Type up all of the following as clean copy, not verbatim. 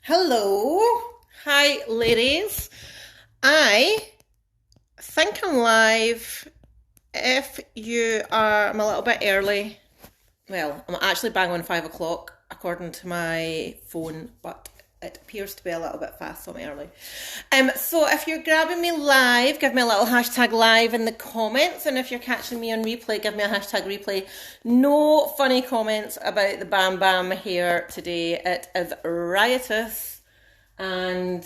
Hello. Hi, ladies. I think I'm live. If you are, I'm a little bit early. Well, I'm actually bang on 5 o'clock according to my phone, but it appears to be a little bit fast, so I'm early. So if you're grabbing me live, give me a little hashtag live in the comments, and if you're catching me on replay, give me a hashtag replay. No funny comments about the Bam Bam here today. It is riotous, and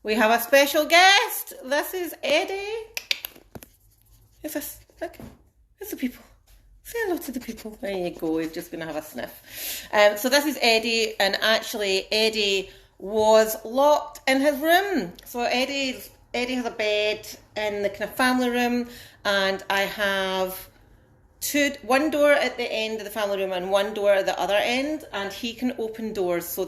we have a special guest. This is Eddie. Is this? Look, it's the people. Say hello to the people. There you go. He's just going to have a sniff. So this is Eddie, and actually Eddie was locked in his room. So Eddie has a bed in the kind of family room, and I have one door at the end of the family room and one door at the other end, and he can open doors. So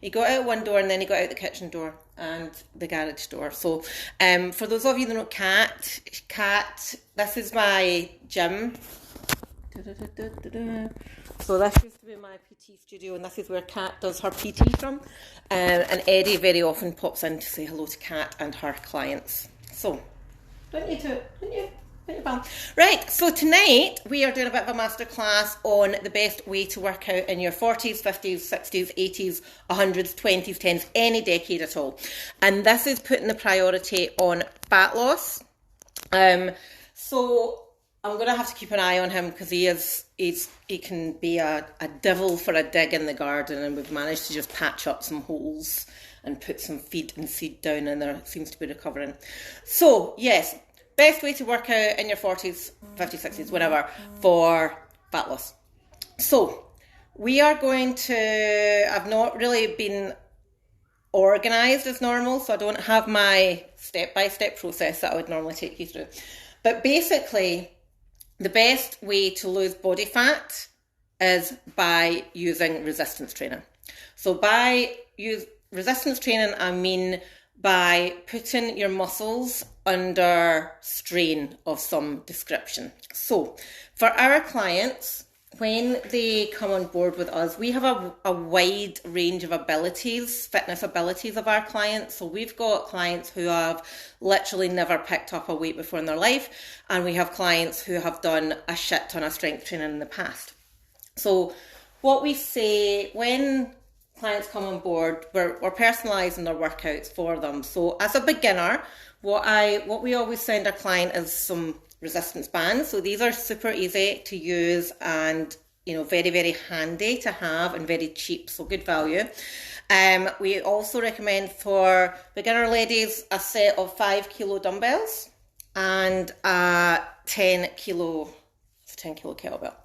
he got out one door and then he got out the kitchen door and the garage door. So for those of you that know Cat, this is my gym. So this used to be my PT studio, and this is where Kat does her PT from. And Eddie very often pops in to say hello to Kat and her clients. So, don't you? Right, so tonight we are doing a bit of a masterclass on the best way to work out in your 40s, 50s, 60s, 80s, 100s, 20s, 10s, any decade at all. And this is putting the priority on fat loss. So I'm going to have to keep an eye on him because he can be a devil for a dig in the garden, and we've managed to just patch up some holes and put some feed and seed down in there. It seems to be recovering. So, yes, best way to work out in your 40s, 50s, 60s, whatever, for fat loss. So, we are going to, I've not really been organised as normal, so I don't have my step-by-step process that I would normally take you through. But basically, the best way to lose body fat is by using resistance training. So resistance training, I mean by putting your muscles under strain of some description. So for our clients, when they come on board with us, we have a wide range of abilities, fitness abilities of our clients. So we've got clients who have literally never picked up a weight before in their life, and we have clients who have done a shit ton of strength training in the past. So what we say when clients come on board, we're personalising their workouts for them. So as a beginner, what we always send our client is some resistance bands. So these are super easy to use and very, very handy to have and very cheap, so good value. We also recommend for beginner ladies a set of 5 kilo dumbbells and a 10 kilo kettlebell.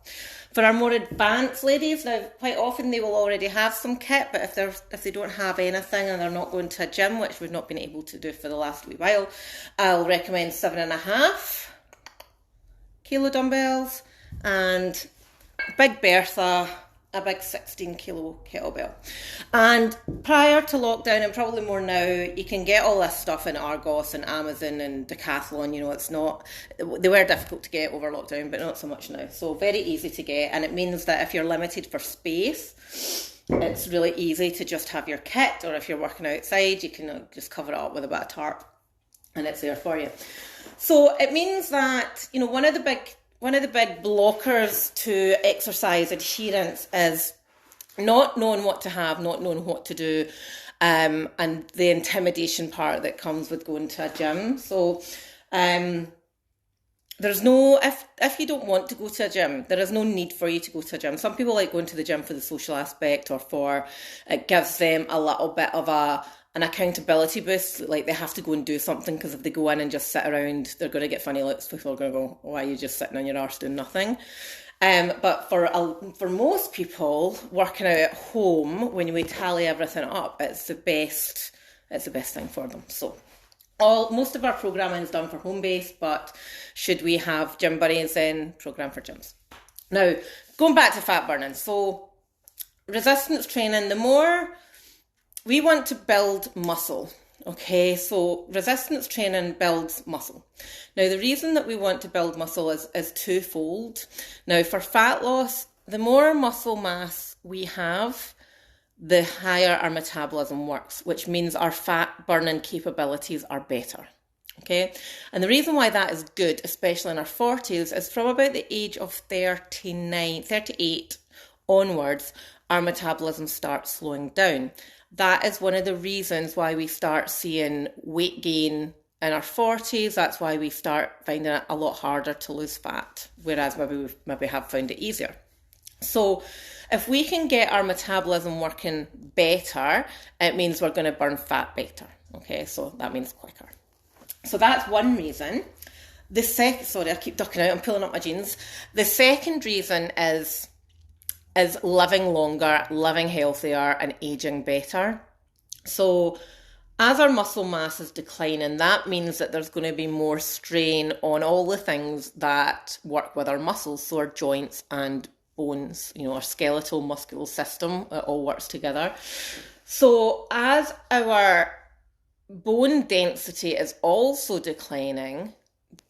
For our more advanced ladies, now quite often they will already have some kit, but if they don't have anything and they're not going to a gym, which we've not been able to do for the last wee while, I'll recommend 7.5 kilo dumbbells and Big Bertha, a big 16 kilo kettlebell. And prior to lockdown, and probably more now, you can get all this stuff in Argos and Amazon and Decathlon. They were difficult to get over lockdown, but not so much now. So very easy to get, and it means that if you're limited for space, it's really easy to just have your kit, or if you're working outside, you can just cover it up with a bit of tarp and it's there for you. So it means that, one of the big blockers to exercise adherence is not knowing what to have, not knowing what to do, and the intimidation part that comes with going to a gym. So there's no, if you don't want to go to a gym, there is no need for you to go to a gym. Some people like going to the gym for the social aspect, or for it gives them a little bit of an accountability boost, like they have to go and do something, because if they go in and just sit around, they're going to get funny looks. People are going to go, why are you just sitting on your arse doing nothing? But for most people, working out at home, when we tally everything up, it's the best thing for them. So most of our programming is done for home based, but should we have gym buddies, then program for gyms. Now, going back to fat burning, so resistance training, the more we want to build muscle, okay? So resistance training builds muscle. Now, the reason that we want to build muscle is twofold. Now, for fat loss, the more muscle mass we have, the higher our metabolism works, which means our fat burning capabilities are better. Okay, and the reason why that is good, especially in our 40s, is from about the age of 38 onwards, our metabolism starts slowing down. That is one of the reasons why we start seeing weight gain in our 40s. That's why we start finding it a lot harder to lose fat, whereas we have found it easier. So if we can get our metabolism working better, it means we're going to burn fat better. Okay, so that means quicker. So that's one reason. Sorry, I keep ducking out, I'm pulling up my jeans. The second reason is living longer, living healthier, and aging better. So as our muscle mass is declining, that means that there's going to be more strain on all the things that work with our muscles, so our joints and bones, our skeletal muscular system, it all works together. So as our bone density is also declining,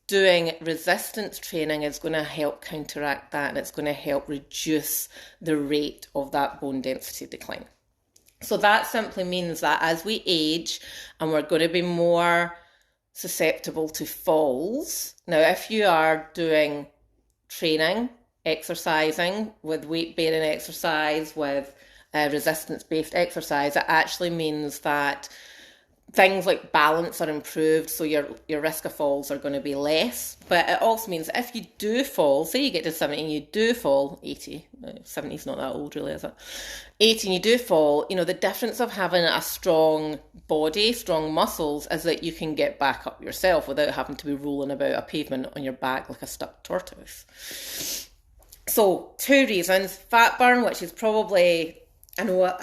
doing resistance training is going to help counteract that, and it's going to help reduce the rate of that bone density decline. So that simply means that as we age, and we're going to be more susceptible to falls. Now, if you are doing training, exercising with weight-bearing exercise, with resistance-based exercise, it actually means that things like balance are improved, so your risk of falls are going to be less. But it also means that if you do fall, say you get to 70 and you do fall, 80, 70 is not that old really, is it? 80 and you do fall, the difference of having a strong body, strong muscles, is that you can get back up yourself without having to be rolling about a pavement on your back like a stuck tortoise. So 2 reasons: fat burn, which is probably, I know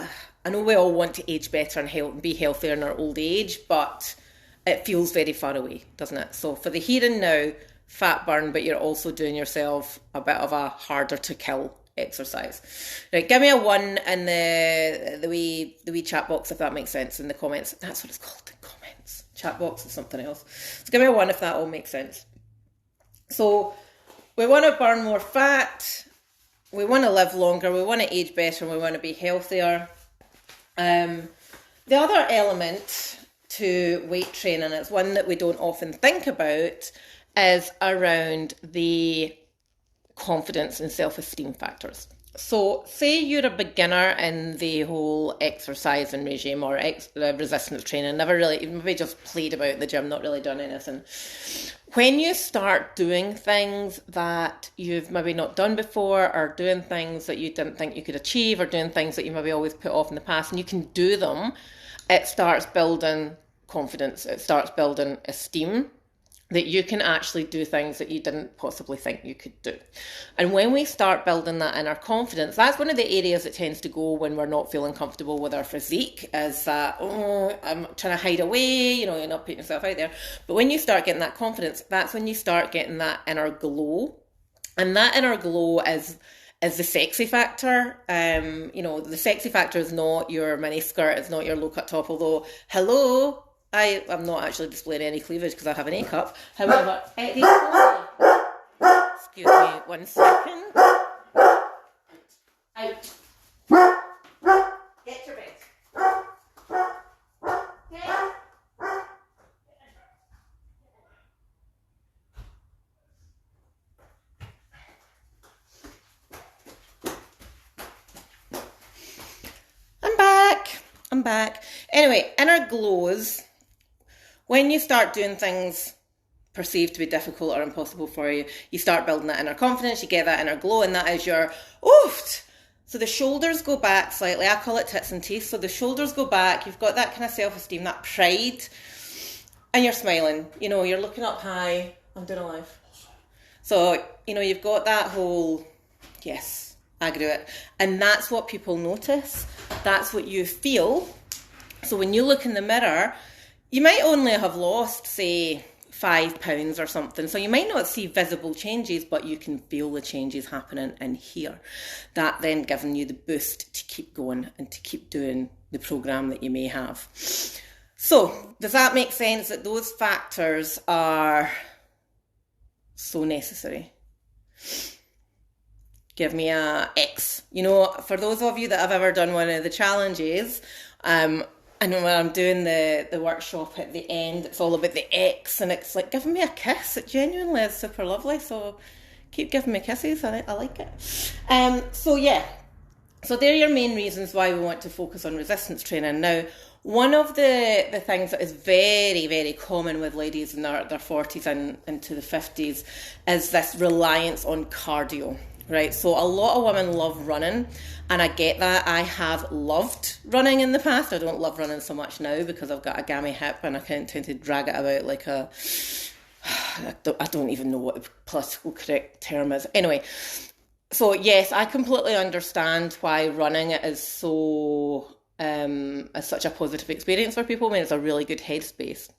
we all want to age better and be healthier in our old age, but it feels very far away, doesn't it? So for the here and now, fat burn, but you're also doing yourself a bit of a harder to kill exercise. Right, give me a 1 in the wee chat box if that makes sense, in the comments. That's what it's called, the comments. Chat box is something else. So give me a 1 if that all makes sense. So we want to burn more fat, we want to live longer, we want to age better, and we want to be healthier. The other element to weight training, it's one that we don't often think about, is around the confidence and self-esteem factors. So say you're a beginner in the whole exercising regime or resistance training, maybe just played about in the gym, not really done anything. When you start doing things that you've maybe not done before, or doing things that you didn't think you could achieve, or doing things that you maybe always put off in the past, and you can do them, it starts building confidence, it starts building esteem, that you can actually do things that you didn't possibly think you could do. And when we start building that inner confidence, that's one of the areas that tends to go when we're not feeling comfortable with our physique, is that, I'm trying to hide away, you're not putting yourself out there. But when you start getting that confidence, that's when you start getting that inner glow. And that inner glow is the sexy factor. The sexy factor is not your mini skirt, it's not your low cut top, although, hello, I'm not actually displaying any cleavage because I have an A cup. However, excuse me 1 second. Out. Get your bed. Okay. I'm back. Anyway, inner glows. When you start doing things perceived to be difficult or impossible for you, you start building that inner confidence, you get that inner glow, and that is your oof. So the shoulders go back slightly. I call it tits and teeth. So the shoulders go back. You've got that kind of self-esteem, that pride, and you're smiling. You're looking up high. I'm doing a live. So, you've got that whole, yes, I can do it. And that's what people notice. That's what you feel. So when you look in the mirror, you might only have lost, say, 5 pounds or something. So you might not see visible changes, but you can feel the changes happening in here. That then giving you the boost to keep going and to keep doing the program that you may have. So does that make sense that those factors are so necessary? give me a X. You know, for those of you that have ever done one of the challenges, and when I'm doing the workshop at the end, it's all about the X, and it's like, giving me a kiss. It genuinely is super lovely. So keep giving me kisses. I like it. So yeah. So they're your main reasons why we want to focus on resistance training. Now, one of the things that is very, very common with ladies in their 40s and into the 50s is this reliance on cardio. Right, so a lot of women love running, and I get that. I have loved running in the past. I don't love running so much now because I've got a gammy hip and I can't tend to drag it about like I don't even know what the political correct term is. Anyway, so yes, I completely understand why running is so is such a positive experience for people. I mean, it's a really good headspace.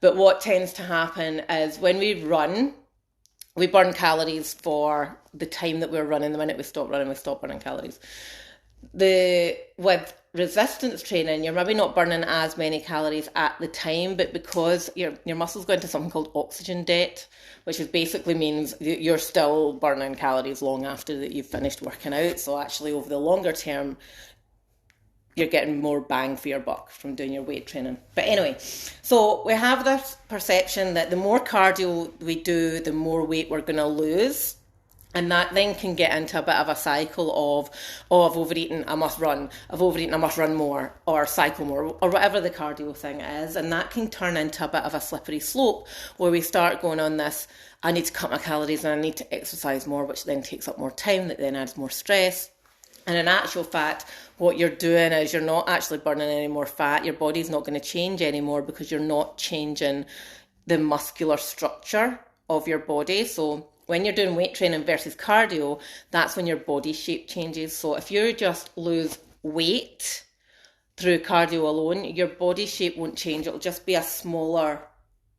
But what tends to happen is when we run, we burn calories for the time that we're running. The minute we stop running, we stop burning calories. With resistance training, you're maybe not burning as many calories at the time, but because your muscles go into something called oxygen debt, which is basically means you're still burning calories long after that you've finished working out. So actually, over the longer term, you're getting more bang for your buck from doing your weight training. But anyway, so we have this perception that the more cardio we do, the more weight we're going to lose. And that then can get into a bit of a cycle of, I've overeaten, I must run. I've overeaten, I must run more, or cycle more, or whatever the cardio thing is. And that can turn into a bit of a slippery slope where we start going on this, I need to cut my calories and I need to exercise more, which then takes up more time, that then adds more stress. And in actual fact, what you're doing is you're not actually burning any more fat. Your body's not going to change anymore because you're not changing the muscular structure of your body. So when you're doing weight training versus cardio, that's when your body shape changes. So if you just lose weight through cardio alone, your body shape won't change. It'll just be a smaller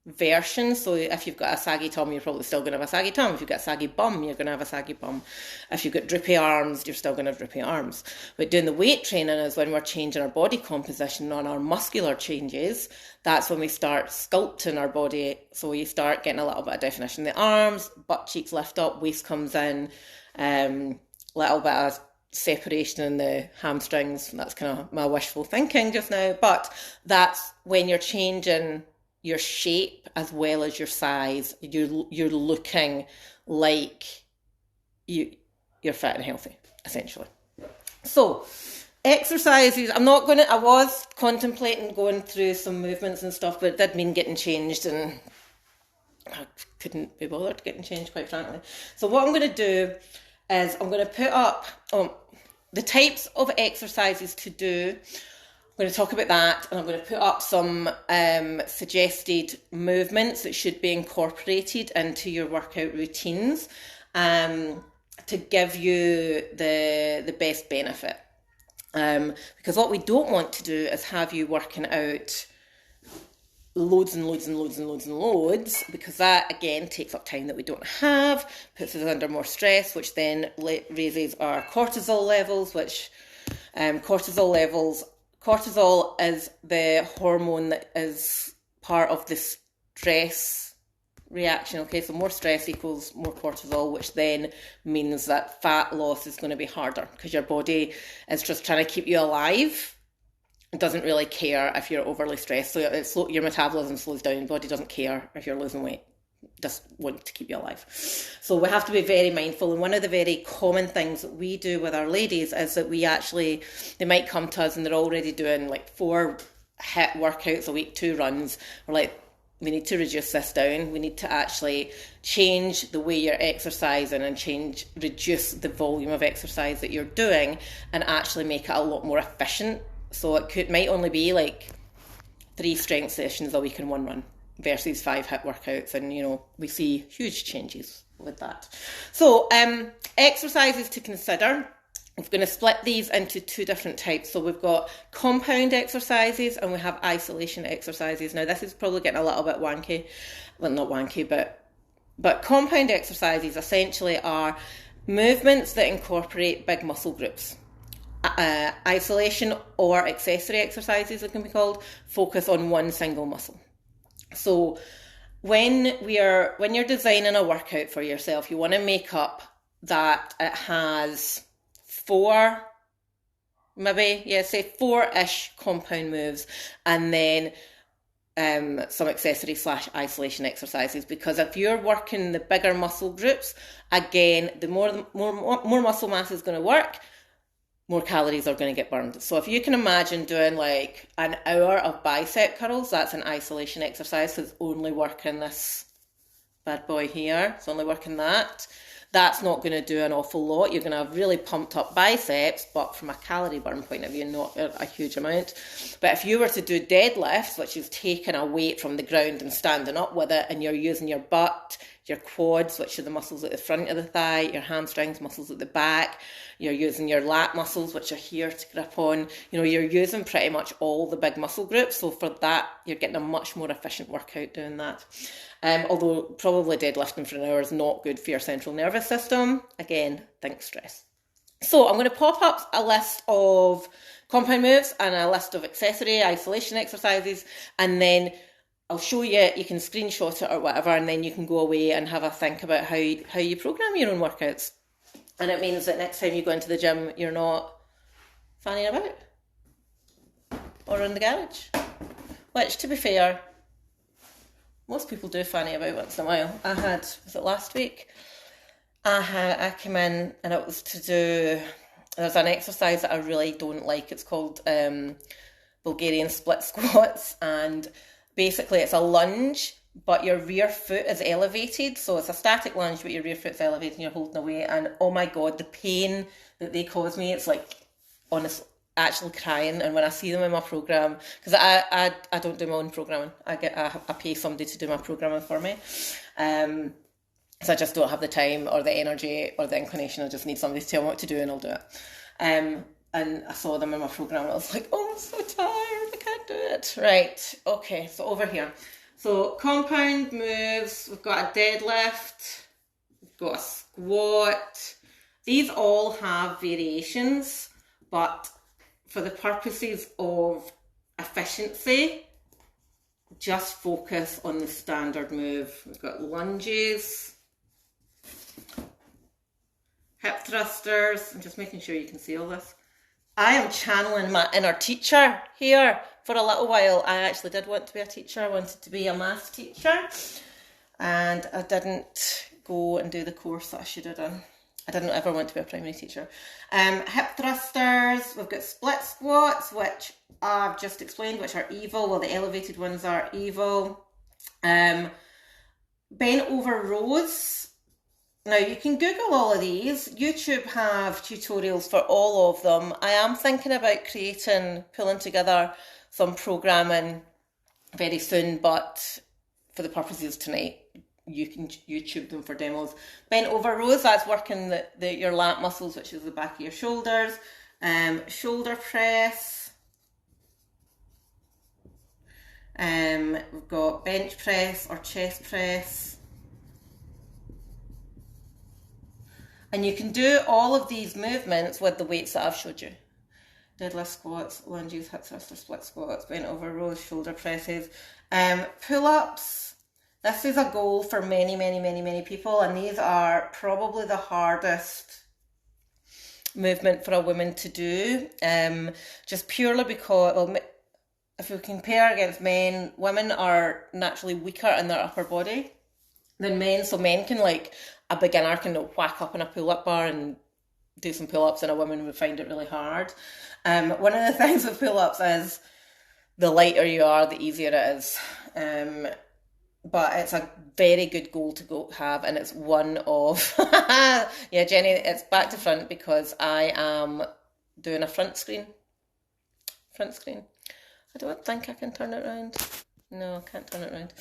version. So if you've got a saggy tum, you're probably still going to have a saggy tum. If you've got a saggy bum, you're going to have a saggy bum. If you've got droopy arms, you're still going to have droopy arms. But doing the weight training is when we're changing our body composition on our muscular changes. That's when we start sculpting our body. So you start getting a little bit of definition in the arms, butt cheeks lift up, waist comes in, little bit of separation in the hamstrings. That's kind of my wishful thinking just now. But that's when you're changing your shape as well as your size. You're looking like you're fit and healthy, essentially. So exercises, I was contemplating going through some movements and stuff, but it did mean getting changed, and I couldn't be bothered getting changed, quite frankly. So what I'm going to do is I'm going to put up the types of exercises to do. I'm going to talk about that, and I'm going to put up some suggested movements that should be incorporated into your workout routines to give you the best benefit. Because what we don't want to do is have you working out loads and loads and loads and loads and loads, because that again takes up time that we don't have, puts us under more stress, which then raises our cortisol levels, which cortisol is the hormone that is part of the stress reaction. Okay, so more stress equals more cortisol, which then means that fat loss is going to be harder because your body is just trying to keep you alive. It doesn't really care if you're overly stressed. So your metabolism slows down. Your body doesn't care if you're losing weight. Just want to keep you alive. So we have to be very mindful. And one of the very common things that we do with our ladies is that they might come to us and they're already doing like 4 HIIT workouts a week, 2 runs. We're like, we need to reduce this down. We need to actually change the way you're exercising and reduce the volume of exercise that you're doing and actually make it a lot more efficient. So it might only be like 3 strength sessions a week and 1 run versus 5 HIIT workouts, and we see huge changes with that. So exercises to consider. We're going to split these into 2 different types. So we've got compound exercises and we have isolation exercises. Now this is probably getting a little bit wanky. Well, not wanky, but compound exercises essentially are movements that incorporate big muscle groups. Isolation or accessory exercises, it can be called, focus on one single muscle. So when you're designing a workout for yourself, you want to make up that it has four, say four-ish compound moves, and then some accessory / isolation exercises, because if you're working the bigger muscle groups, again, the more muscle mass is going to work, more calories are going to get burned. So if you can imagine doing like an hour of bicep curls, that's an isolation exercise. So it's only working this bad boy here. It's only working that. That's not going to do an awful lot. You're going to have really pumped up biceps, but from a calorie burn point of view, not a huge amount. But if you were to do deadlifts, which is taking a weight from the ground and standing up with it, and you're using your butt, your quads, which are the muscles at the front of the thigh, your hamstrings, muscles at the back, you're using your lat muscles, which are here to grip on, you're using pretty much all the big muscle groups. So for that, you're getting a much more efficient workout doing that. Although probably deadlifting for an hour is not good for your central nervous system. Again, think stress. So I'm going to pop up a list of compound moves and a list of accessory isolation exercises, and then I'll show you, you can screenshot it or whatever, and then you can go away and have a think about how you program your own workouts. And it means that next time you go into the gym, you're not fanning about or in the garage. Which, to be fair, most people do fanny about once in a while. Was it last week? I came in and it was to do, there's an exercise that I really don't like. It's called Bulgarian split squats, and basically it's a lunge, but your rear foot is elevated. So it's a static lunge, but your rear foot's elevated and you're holding away. And oh my God, the pain that they cause me, it's like, honestly, actually crying. And when I see them in my program, because I don't do my own programming, I pay somebody to do my programming for me. So I just don't have the time or the energy or the inclination. I just need somebody to tell me what to do and I'll do it. And I saw them in my program and I was like, oh, I'm so tired, I can't do it. Right, okay, so over here. So compound moves, we've got a deadlift, we've got a squat. These all have variations, but for the purposes of efficiency, just focus on the standard move. We've got lunges, hip thrusters. I'm just making sure you can see all this. I am channeling my inner teacher here for a little while. I actually did want to be a teacher. I wanted to be a maths teacher, and I didn't go and do the course that I should have done. I didn't ever want to be a primary teacher. Hip thrusters, we've got split squats, which I've just explained, which are evil. Well, the elevated ones are evil. Bent over rows. Now, you can Google all of these. YouTube have tutorials for all of them. I am thinking about pulling together some programming very soon, but for the purposes tonight, you can YouTube them for demos. Bent over rows, that's working your lat muscles, which is the back of your shoulders. Shoulder press. We've got bench press or chest press. And you can do all of these movements with the weights that I've showed you. Deadlift, squats, lunges, hip thrusters, split squats, bent over rows, shoulder presses. Pull-ups. This is a goal for many, many, many, many people, and these are probably the hardest movement for a woman to do. Just purely because, well, if we compare against men, women are naturally weaker in their upper body than men. So men can, like, a beginner can whack up in a pull-up bar and do some pull-ups, and a woman would find it really hard. One of the things with pull-ups is the lighter you are, the easier it is. But it's a very good goal to have, and it's one of... Yeah, Jenny, it's back to front because I am doing a front screen. I don't think I can turn it around. No, I can't turn it around.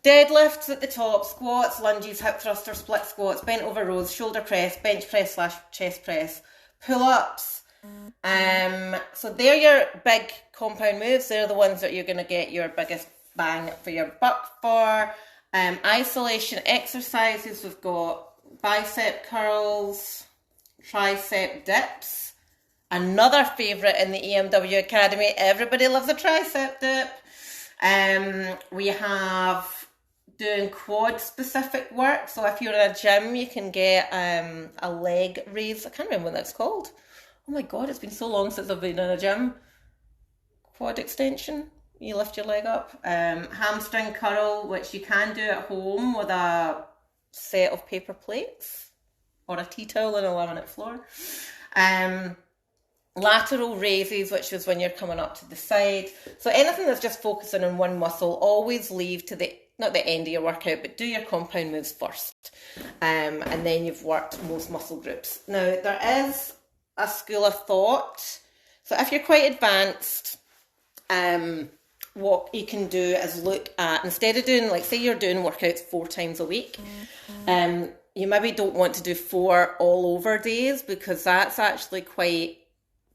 Deadlifts at the top, squats, lunges, hip thrusters, split squats, bent over rows, shoulder press, bench press / chest press, pull-ups. So they're your big compound moves. They're the ones that you're going to get your biggest bang for your buck for. Isolation exercises, we've got bicep curls, tricep dips. Another favourite in the EMW Academy. Everybody loves a tricep dip. We have doing quad specific work. So if you're in a gym, you can get a leg raise. I can't remember what that's called. Oh my God, it's been so long since I've been in a gym. Quad extension. You lift your leg up. Hamstring curl, which you can do at home with a set of paper plates or a tea towel on a laminate floor. Lateral raises, which is when you're coming up to the side. So anything that's just focusing on one muscle, always leave to not the end of your workout, but do your compound moves first. And then you've worked most muscle groups. Now, there is a school of thought. So if you're quite advanced, what you can do is look at, instead of doing, like, say you're doing workouts 4 times a week, you maybe don't want to do 4 all over days, because that's actually quite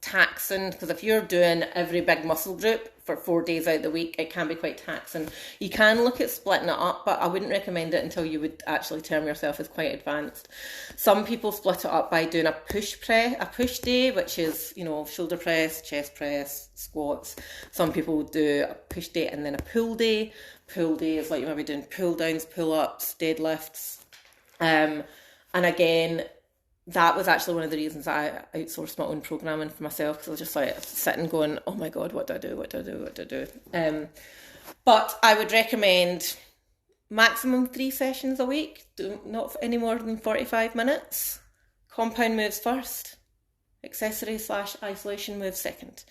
taxing, because if you're doing every big muscle group for 4 days out of the week, it can be quite taxing. You can look at splitting it up, but I wouldn't recommend it until you would actually term yourself as quite advanced. Some people split it up by doing a push day, which is, shoulder press, chest press, squats. Some people do a push day and then a pull day. Pull day is like you might be doing pull downs, pull ups, deadlifts. And again, that was actually one of the reasons that I outsourced my own programming for myself, because I was just like sitting going, oh my God, what do I do? But I would recommend maximum 3 sessions a week, not any more than 45 minutes. Compound moves first, accessory / isolation moves second.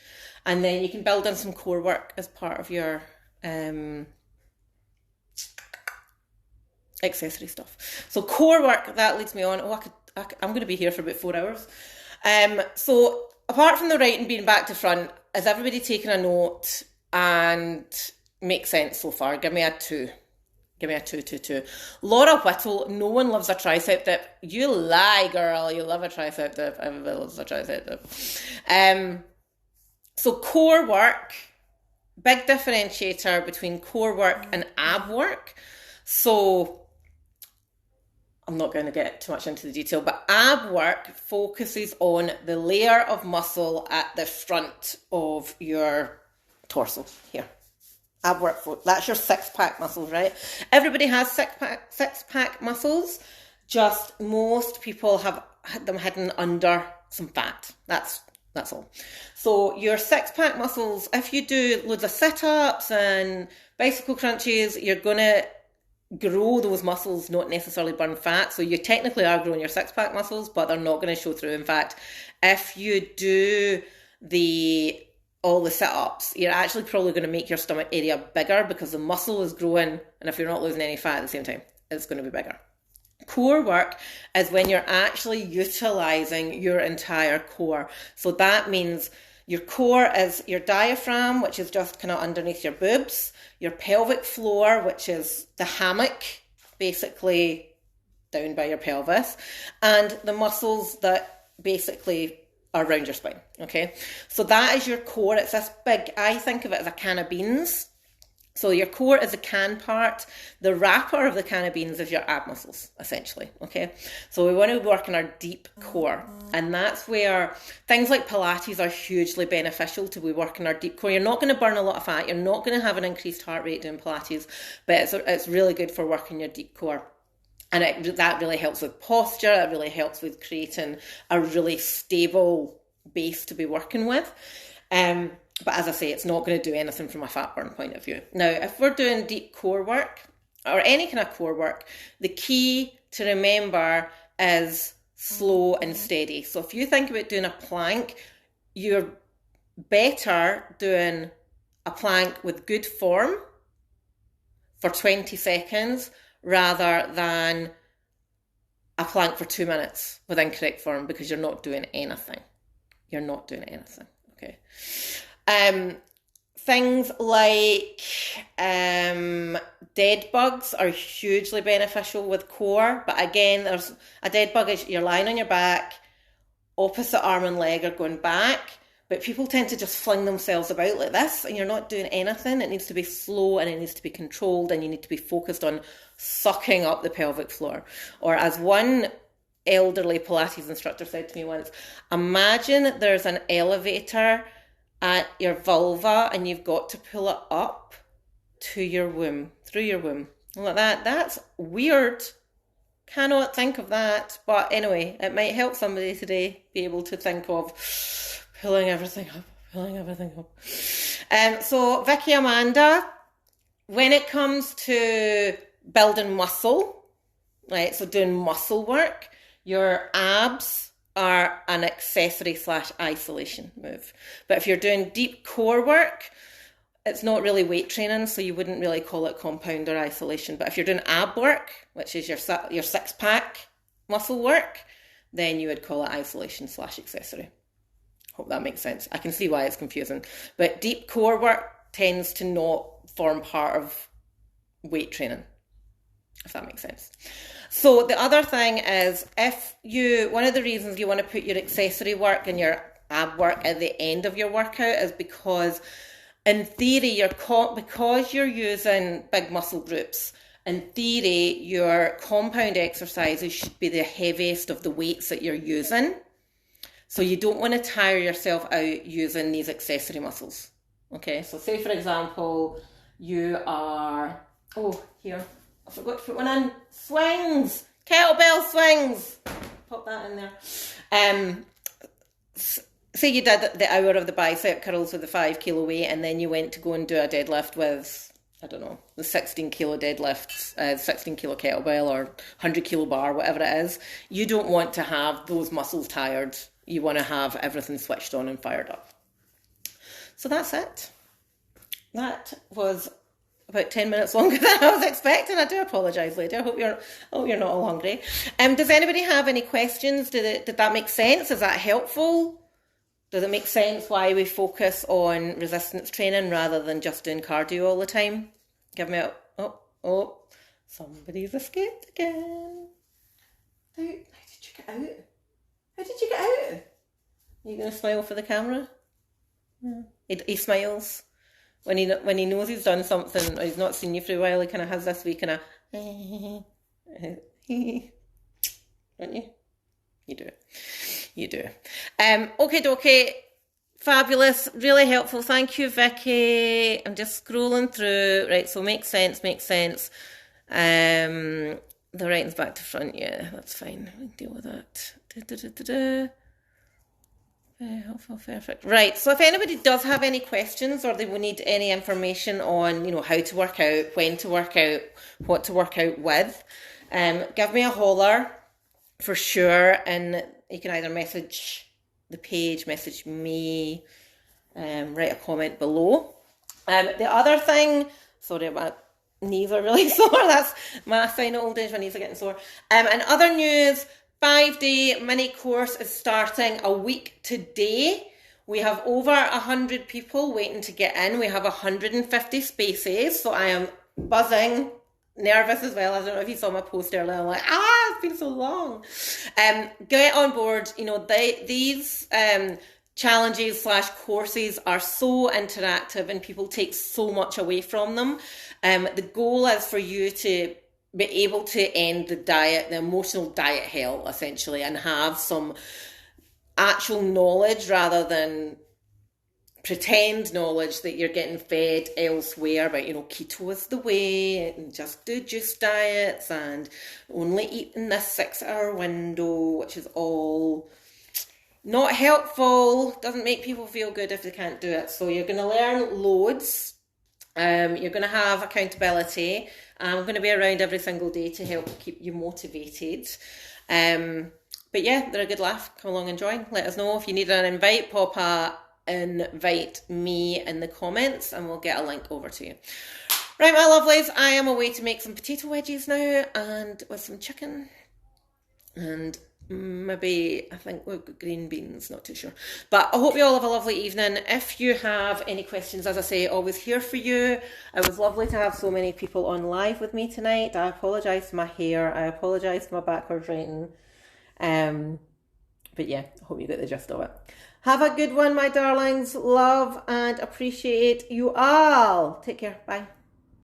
And then you can build in some core work as part of your accessory stuff. So core work, that leads me on. I'm going to be here for about 4 hours. So apart from the writing being back to front, is everybody taking a note and makes sense so far? Give me a 2. Give me a 2. Laura Whittle, no one loves a tricep dip. You lie, girl. You love a tricep dip. Everybody loves a tricep dip. So core work, big differentiator between core work and ab work. So I'm not going to get too much into the detail, but ab work focuses on the layer of muscle at the front of your torso here. Ab work, that's your 6-pack muscles, right? Everybody has 6-pack muscles, just most people have them hidden under some fat. That's all. So your 6-pack muscles, if you do loads of sit-ups and bicycle crunches, you're going to grow those muscles, not necessarily burn fat. So you technically are growing your 6-pack muscles, but they're not going to show through. In fact, if you do all the sit-ups, you're actually probably going to make your stomach area bigger, because the muscle is growing, and if you're not losing any fat at the same time, it's going to be bigger. Core work is when you're actually utilizing your entire core. So that means your core is your diaphragm, which is just kind of underneath your boobs, your pelvic floor, which is the hammock, basically down by your pelvis, and the muscles that basically are around your spine, okay? So that is your core. It's this big, I think of it as a can of beans. So your core is the can part. The wrapper of the can of beans is your ab muscles, essentially, okay? So we want to work on our deep core. And that's where things like Pilates are hugely beneficial, to be working our deep core. You're not going to burn a lot of fat. You're not going to have an increased heart rate doing Pilates, but it's really good for working your deep core. And that really helps with posture. It really helps with creating a really stable base to be working with. But as I say, it's not going to do anything from a fat burn point of view. Now, if we're doing deep core work or any kind of core work, the key to remember is slow and steady. So if you think about doing a plank, you're better doing a plank with good form for 20 seconds rather than a plank for 2 minutes with incorrect form, because you're not doing anything. You're not doing anything, okay? Things like dead bugs are hugely beneficial with core, but again, there's a dead bug is you're lying on your back, opposite arm and leg are going back, but people tend to just fling themselves about like this, and you're not doing anything. It needs to be slow and it needs to be controlled, and you need to be focused on sucking up the pelvic floor. Or as one elderly Pilates instructor said to me once, imagine there's an elevator at your vulva and you've got to pull it up to your womb, through your womb. Like that. That's weird. Cannot think of that. But anyway, it might help somebody today be able to think of pulling everything up, pulling everything up. So Vicky Amanda, when it comes to building muscle, right, so doing muscle work, your abs are an accessory / isolation move. But if you're doing deep core work, it's not really weight training, so you wouldn't really call it compound or isolation. But if you're doing ab work, which is your six-pack muscle work, then you would call it isolation / accessory. Hope that makes sense. I can see why it's confusing. But deep core work tends to not form part of weight training, if that makes sense. So the other thing is, one of the reasons you want to put your accessory work and your ab work at the end of your workout is because in theory, because you're using big muscle groups, in theory, your compound exercises should be the heaviest of the weights that you're using. So you don't want to tire yourself out using these accessory muscles. Okay, so say for example, you are, here, I forgot to put one in, swings, kettlebell swings, pop that in there. Say you did the hour of the bicep curls with the 5 kilo weight, and then you went to go and do a deadlift with, I don't know, the 16 kilo deadlift, 16 kilo kettlebell or 100 kilo bar, whatever it is. You don't want to have those muscles tired. You want to have everything switched on and fired up. So that's it. That was about 10 minutes longer than I was expecting. I do apologise, lady. I hope you're not all hungry. Does anybody have any questions? Did that make sense? Is that helpful? Does it make sense why we focus on resistance training rather than just doing cardio all the time? Give me somebody's escaped again. How did you get out? How did you get out? Are you going to smile for the camera? Yeah. He smiles. When he knows he's done something, or he's not seen you for a while, he kind of has this wee kind of, don't you? You do. You do. Okay, dokie. Fabulous. Really helpful. Thank you, Vicky. I'm just scrolling through. Right, so makes sense. The writing's back to front. Yeah, that's fine. We can deal with that. Very helpful. Perfect. Right, so if anybody does have any questions or they will need any information on, how to work out, when to work out, what to work out with, give me a holler for sure, and you can either message the page, message me, write a comment below. The other thing, sorry, my knees are really sore. That's my sign of old age, my knees are getting sore. And other news, 5-day mini course is starting a week today. We have over 100 people waiting to get in. We have 150 spaces, so I am buzzing. Nervous as well. I don't know if you saw my post earlier. I'm like, it's been so long. Get on board. These challenges / courses are so interactive and people take so much away from them. The goal is for you to be able to end the emotional diet hell, essentially, and have some actual knowledge rather than pretend knowledge that you're getting fed elsewhere about, keto is the way, and just do juice diets and only eat in this 6-hour window, which is all not helpful, doesn't make people feel good if they can't do it. So you're going to learn loads. You're going to have accountability. I'm going to be around every single day to help keep you motivated. But yeah, they're a good laugh. Come along and join. Let us know if you need an invite. Pop a invite me in the comments and we'll get a link over to you. Right, my lovelies, I am away to make some potato wedges now and with some chicken and maybe, I think we've got green beans, not too sure. But I hope you all have a lovely evening. If you have any questions, as I say, always here for you. It was lovely to have so many people on live with me tonight. I apologise for my hair. I apologise for my backwards writing. But yeah, I hope you get the gist of it. Have a good one, my darlings. Love and appreciate you all. Take care. Bye.